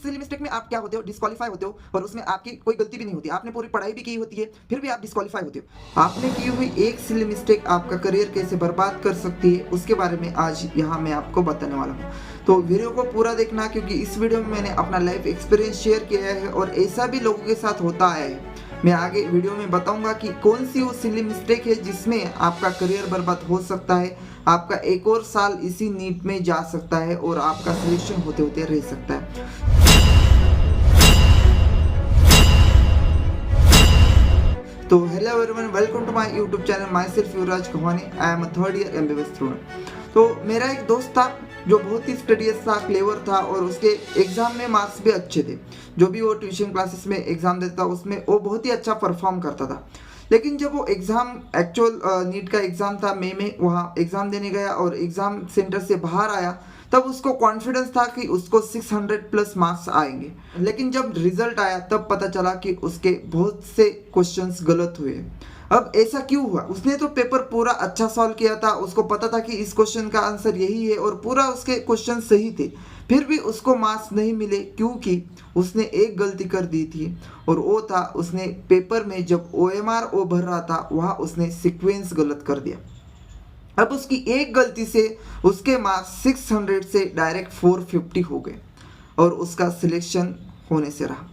Silly mistake में आप क्या होते हो, डिस्क्वालीफाई होते हो और उसमें आपकी कोई गलती भी नहीं होती, आपने पूरी पढ़ाई भी की होती है, फिर भी आप डिस्क्वालीफाई होते हो। आपने की हुई एक सिली मिस्टेक आपका करियर कैसे बर्बाद कर सकती है, उसके बारे में आज यहाँ मैं आपको बताने वाला हूँ। तो वीडियो को पूरा देखना, क्योंकि इस वीडियो में मैंने अपना लाइफ एक्सपीरियंस शेयर किया है और ऐसा भी लोगों के साथ होता है। मैं आगे वीडियो में बताऊंगा कि कौन सी वो सिली मिस्टेक है जिसमें आपका करियर बर्बाद हो सकता है, आपका एक और साल इसी नीट में जा सकता है और आपका सिलेक्शन होते होते रह सकता है। तो hello everyone, welcome to my YouTube channel, myself Yuvraj कहानी। I am third year MBBS student. तो मेरा एक दोस्त था जो बहुत ही स्टडीज था, क्लेवर था और उसके एग्जाम में मार्क्स भी अच्छे थे। जो भी वो ट्यूशन क्लासेस में एग्जाम देता था उसमें वो बहुत ही अच्छा परफॉर्म करता था। लेकिन जब वो एग्जाम एक्चुअल नीट का एग्जाम था, मई में वहाँ एग्जाम देने गया और एग्जाम सेंटर से बाहर आया, तब उसको कॉन्फिडेंस था कि उसको 600 प्लस मार्क्स आएंगे। लेकिन जब रिजल्ट आया तब पता चला कि उसके बहुत से क्वेश्चंस गलत हुए। अब ऐसा क्यों हुआ? उसने तो पेपर पूरा अच्छा सॉल्व किया था, उसको पता था कि इस क्वेश्चन का आंसर यही है और पूरा उसके क्वेश्चन सही थे, फिर भी उसको मार्क्स नहीं मिले क्योंकि उसने एक गलती कर दी थी और वो था उसने पेपर में जब OMR वो भर रहा था वहाँ उसने सीक्वेंस गलत कर दिया। अब उसकी एक गलती से उसके मार्क्स 600 से डायरेक्ट 450 हो गए और उसका सिलेक्शन होने से रहा।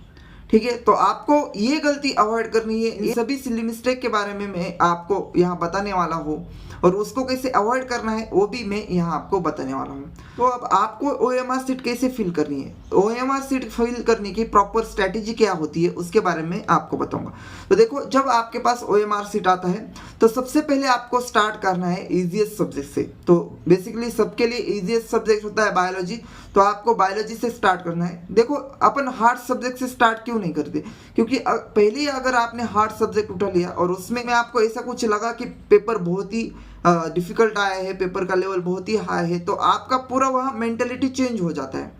ठीक है, तो आपको ये गलती अवॉइड करनी है। ये सभी सिली मिस्टेक के बारे में मैं आपको यहाँ बताने वाला हूँ और उसको कैसे अवॉइड करना है वो भी मैं यहाँ आपको बताने वाला हूँ। तो अब आपको OMR सीट कैसे फिल करनी है, OMR सीट फिल करने की प्रॉपर स्ट्रैटेजी क्या होती है उसके बारे में आपको बताऊंगा। तो देखो, जब आपके पास OMR सीट आता है तो सबसे पहले आपको स्टार्ट करना है इजीएस्ट सब्जेक्ट से। तो बेसिकली सबके लिए इजीएस्ट सब्जेक्ट होता है बायोलॉजी, तो आपको बायोलॉजी से स्टार्ट करना है। देखो, अपन हार्ड सब्जेक्ट से स्टार्ट क्यों नहीं करते, क्योंकि पहले अगर आपने हार्ड सब्जेक्ट उठा लिया और उसमें आपको ऐसा कुछ लगा कि पेपर बहुत ही डिफिकल्ट आया है, पेपर का लेवल बहुत ही हाई है, तो आपका पूरा वहाँ मेंटेलिटी चेंज हो जाता है।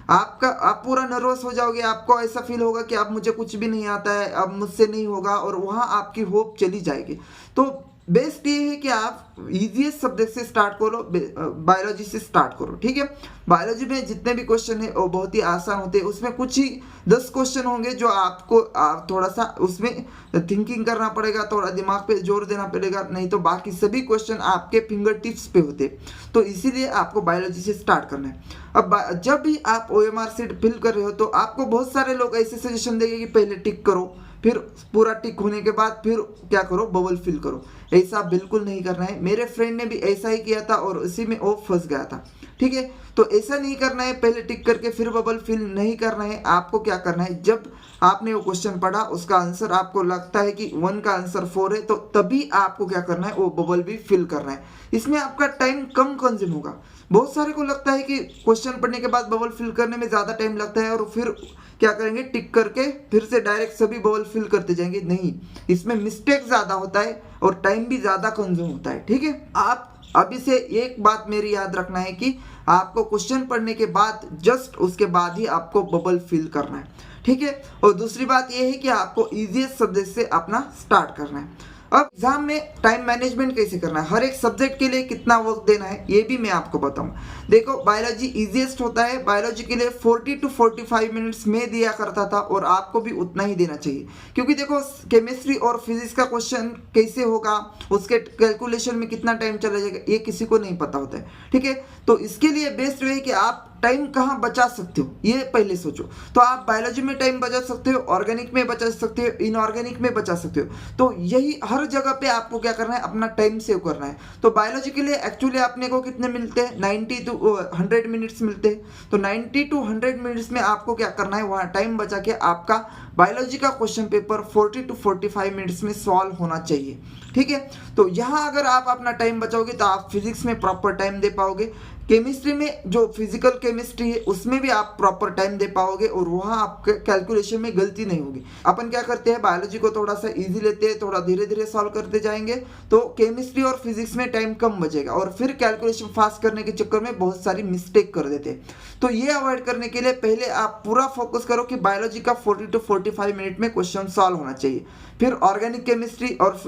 आप पूरा नर्वस हो जाओगे, आपको ऐसा फील होगा कि अब मुझे कुछ भी नहीं आता है, अब मुझसे नहीं होगा और वहाँ आपकी होप चली जाएगी। तो बेस्ट ये है कि आप इजीएस्ट सब्जेक्ट से स्टार्ट करो, बायोलॉजी से स्टार्ट करो। ठीक है, बायोलॉजी में जितने भी क्वेश्चन है वो बहुत ही आसान होते हैं। उसमें कुछ ही 10 क्वेश्चन होंगे जो आपको थोड़ा सा उसमें थिंकिंग करना पड़ेगा, थोड़ा दिमाग पे जोर देना पड़ेगा, नहीं तो बाकी सभी क्वेश्चन आपके फिंगर टिप्स पे होते। तो इसीलिए आपको बायोलॉजी से स्टार्ट करना है। अब जब भी आप OMR सीट फिल कर रहे हो तो आपको बहुत सारे लोग ऐसे सजेशन देंगे कि पहले टिक करो, फिर पूरा टिक होने के बाद फिर क्या करो, बबल फिल करो। ऐसा बिल्कुल नहीं करना है। मेरे फ्रेंड ने भी ऐसा ही किया था और उसी में वो फंस गया था। ठीक है, तो ऐसा नहीं करना है, पहले टिक करके फिर बबल फिल नहीं करना है। आपको क्या करना है, जब आपने वो क्वेश्चन पढ़ा, उसका आंसर आपको लगता है कि 1 का आंसर 4 है, तो तभी आपको क्या करना है, वो बबल भी फिल करना है। इसमें आपका टाइम कम कंज्यूम होगा। बहुत सारे को लगता है कि क्वेश्चन पढ़ने के बाद बबल फिल करने में ज़्यादा टाइम लगता है और फिर क्या करेंगे, टिक करके फिर से डायरेक्ट सभी बबल फिल करते जाएंगे। नहीं, इसमें मिस्टेक ज़्यादा होता है और टाइम भी ज़्यादा कंज्यूम होता है। ठीक है, आप अभी से एक बात मेरी याद रखना है कि आपको क्वेश्चन पढ़ने के बाद जस्ट उसके बाद ही आपको बबल फिल करना है। ठीक है, और दूसरी बात यह है कि आपको इजीएस्ट सब्जेक्ट से अपना स्टार्ट करना है। अब एग्जाम में टाइम मैनेजमेंट कैसे करना है, हर एक सब्जेक्ट के लिए कितना वक्त देना है, ये भी मैं आपको बताऊंगा। देखो, बायोलॉजी इजीएस्ट होता है, बायोलॉजी के लिए 40 to 45 मिनट्स में दिया करता था और आपको भी उतना ही देना चाहिए, क्योंकि देखो केमिस्ट्री और फिजिक्स का क्वेश्चन कैसे होगा, उसके कैलकुलेशन में कितना टाइम चला जाएगा, ये किसी को नहीं पता होता है। ठीक है, तो इसके लिए बेस्ट वे है कि आप टाइम कहाँ बचा सकते हो ये पहले सोचो। तो आप बायोलॉजी में टाइम बचा सकते हो, ऑर्गेनिक में बचा सकते हो, इनऑर्गेनिक में बचा सकते हो। तो यही हर जगह पे आपको क्या करना है, अपना टाइम सेव करना है। तो बायोलॉजी के लिए एक्चुअली अपने को कितने मिलते हैं, 90 to 100 मिनट्स मिलते हैं। तो 90 to 100 मिनट्स में आपको क्या करना है, वहाँ टाइम बचा के आपका बायोलॉजी का क्वेश्चन पेपर 40 to 45 मिनट्स में सॉल्व होना चाहिए। ठीक है, तो यहाँ अगर आप अपना टाइम बचाओगे तो आप फिजिक्स में प्रॉपर टाइम दे पाओगे, केमिस्ट्री में जो फिजिकल केमिस्ट्री है उसमें भी आप प्रॉपर टाइम दे पाओगे और वहाँ आपके कैलकुलेशन में गलती नहीं होगी। अपन क्या करते हैं, बायोलॉजी को थोड़ा सा इजी लेते हैं, थोड़ा धीरे धीरे सॉल्व करते जाएंगे, तो केमिस्ट्री और फिजिक्स में टाइम कम बचेगा और फिर कैलकुलेशन फास्ट करने के चक्कर में बहुत सारी मिस्टेक कर देते हैं। तो ये अवॉइड करने के लिए पहले आप पूरा फोकस करो कि बायोलॉजी का 40 to 45 मिनट में क्वेश्चन सॉल्व होना चाहिए। फिर ऑर्गेनिक केमिस्ट्री और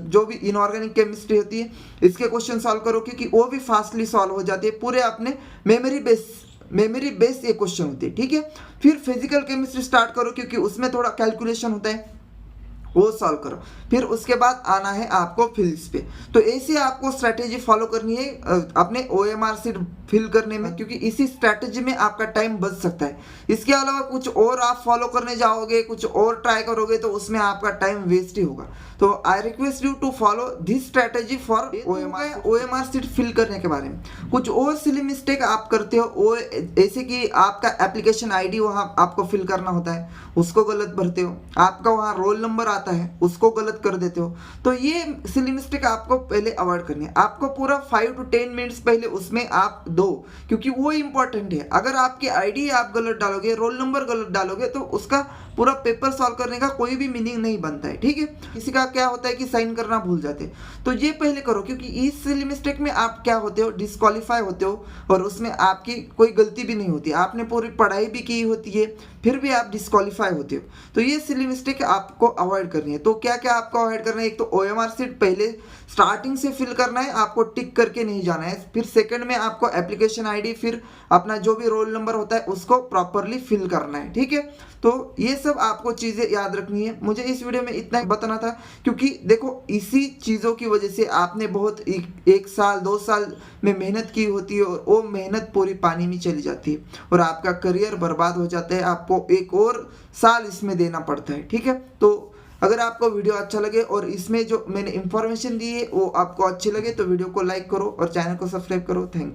जो भी इनऑर्गेनिक केमिस्ट्री होती है इसके क्वेश्चन सॉल्व करो, क्योंकि वो भी फास्टली सॉल्व हो जाती है, पूरे अपने मेमोरी बेस मेमोरी बेस्ड ये क्वेश्चन होते हैं, ठीक है। फिर फिजिकल केमिस्ट्री स्टार्ट करो क्योंकि उसमें थोड़ा कैलकुलेशन होता है, वो सॉल्व करो। फिर उसके बाद आना है आपको फिजिक्स पे। तो ऐसे आपको स्ट्रैटेजी फॉलो करनी है अपने OMR शीट फिल करने में, क्योंकि इसी स्ट्रैटेजी में आपका टाइम बच सकता है। इसके अलावा कुछ और आप फॉलो करने जाओगे, कुछ और ट्राई करोगे तो उसमें आपका टाइम वेस्ट ही होगा। तो I request you to follow this strategy for OMR sheet fill करने के बारे में। कुछ और सिली मिस्टेक आप करते हो, वो ऐसे कि आपका एप्लीकेशन ID वहाँ आपको फिल करना होता है, उसको गलत भरते हो। आपका वहाँ रोल नंबर आता है, उसको गलत कर देते हो। तो ये सिली मिस्टेक आपको पहले अवॉइड करनी है। आपको पूरा 5 to 10 मिनट्स पहले उसमें आप दो, क्योंकि वो इंपॉर्टेंट है। अगर आपकी ID आप गलत डालोगे, रोल नंबर गलत डालोगे, तो उसका पूरा पेपर सॉल्व करने का कोई भी मीनिंग नहीं बनता है, ठीक है। किसी का क्या होता है कि साइन करना भूल जाते हैं, तो ये पहले करो, क्योंकि इस सिली मिस्टेक में आप क्या होते हो, डिस्क्वालीफाई होते हो, और उसमें आपकी कोई गलती भी नहीं होती, आपने पूरी पढ़ाई भी की होती है, फिर भी आप डिस्क्वालीफाई होते हो। तो ये सिली मिस्टेक आपको अवॉइड करनी है। तो क्या क्या आपको अवॉइड करना है, एक तो OMR शीट पहले स्टार्टिंग से फिल करना है, आपको टिक करके नहीं जाना है। फिर सेकंड में आपको एप्लीकेशन ID, फिर अपना जो भी रोल नंबर होता है उसको प्रॉपरली फिल करना है, ठीक है। तो ये सब आपको चीज़ें याद रखनी है। मुझे इस वीडियो में इतना ही बताना था, क्योंकि देखो इसी चीज़ों की वजह से आपने बहुत 1 साल 2 साल में मेहनत की होती है, और वो मेहनत पूरी पानी में चली जाती है, और आपका करियर बर्बाद हो जाता है। आपको 1 और साल इसमें देना पड़ता है, ठीक है। तो अगर आपको वीडियो अच्छा लगे और इसमें जो मैंने इंफॉर्मेशन दी है वो आपको अच्छी लगे, तो वीडियो को लाइक करो और चैनल को सब्सक्राइब करो। Thank you.